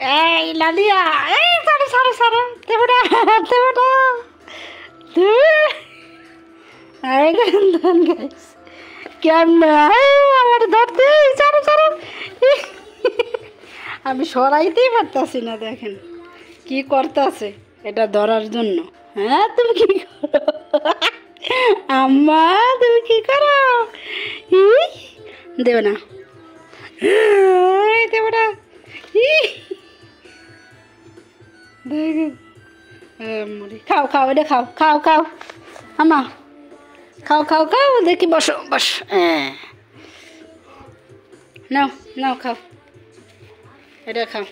এই লালিয়া, এই সারা সারা সারা দেবটা দেবটা গাইস কেমন আমার ধরতে সারা সারা আমি সরাইতেই পারতাছি না। দেখেন কি করতেছে এটা ধরার জন্য। হ্যাঁ তুমি কি করো আম্মা, তুমি কি করো? দেবে না, দেবে না। মুড়ি খাও খাও, এটা খাও খাও খাও আম্মা, খাও খাও খাও। দেখি বসো বস, নাও নাও খাও, এটা খাও।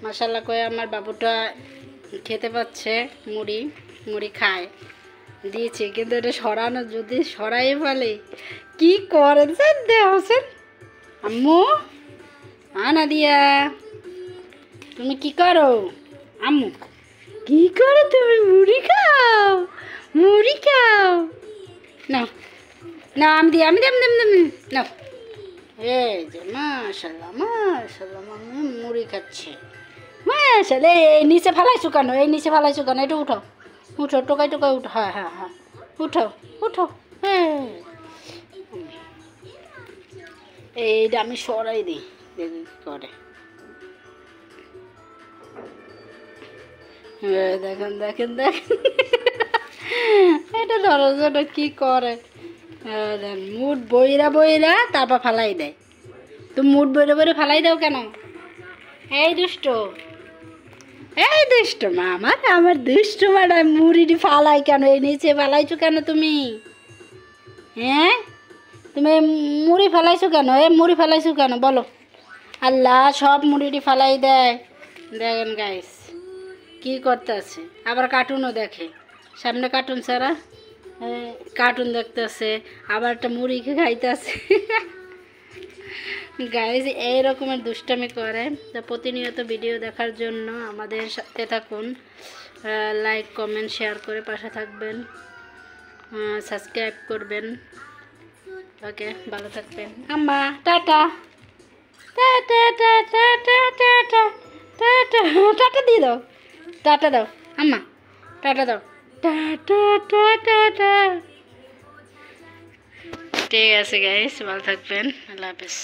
মাশাআল্লাহ করে আমার বাবুটা খেতে পাচ্ছে, মুড়ি মুড়ি খায় দিয়েছে, কিন্তু এটা সরানো যদি সরাই ফেলে কি করেছেন দেহছেন। আম্মু আনা দিয়া, তুমি কি করো? আম্মু কি করো তুমি? মুড়ি খাও, মুড়ি খাও। নাও না, আমি দিই, আমি দেম দেম দেম নাও। এই যে মাশাআল্লাহ মাশাআল্লাহ, মাম্মি মুড়ি খাচ্ছে মাশাআল্লাহ। এই নিচে ফেলাইছো কেন? এই নিচে ফেলাইছো কেন? এটা উঠাও উঠো, টোকাই টোকাই উঠো। হ্যাঁ হ্যাঁ হ্যাঁ, উঠো উঠো। হ্যাঁ এইটা আমি সরাই দিই, দেখি কি করে। দেখেন দেখেন দেখেন এটা ধরার জন্য কি করে। মুড বইরা বইরা তারপর ফালাই দেয়। তুমি মুড বইরা বইরা ফালাই দাও কেন? এই দুষ্ট, এই দুষ্ট মা, আমার দুষ্ট মারা মুড়িটি ফালাই কেন? এই নিচে ফালাইছো কেন তুমি? হ্যাঁ তুমি মুড়ি ফালাইছো কেন? এ মুড়ি ফালাইছো কেন বলো? আল্লাহ সব মুড়িটি ফালাই দেয়। দেখেন গাইস কি করতেছে, আবার কার্টুনও দেখে। সামনে কার্টুন ছাড়া কার্টুন দেখতেছে, আবার একটা মুড়ি খাইতেছে। গাইস এই রকমের দুষ্টামি করে। তো প্রতিনিয়ত ভিডিও দেখার জন্য আমাদের সাথে থাকুন, লাইক কমেন্ট শেয়ার করে পাশে থাকবেন, সাবস্ক্রাইব করবেন। ওকে, ভালো থাকবেন। আম্মা tata tata tata tata tata tata দিয়ে দাও, টাটা দাও আম্মা, টাটা দাও, টাটা টাটা টাটা। ঠিক আছে গাইস, ভালো থাকবেন, আল্লাহ হাফেজ।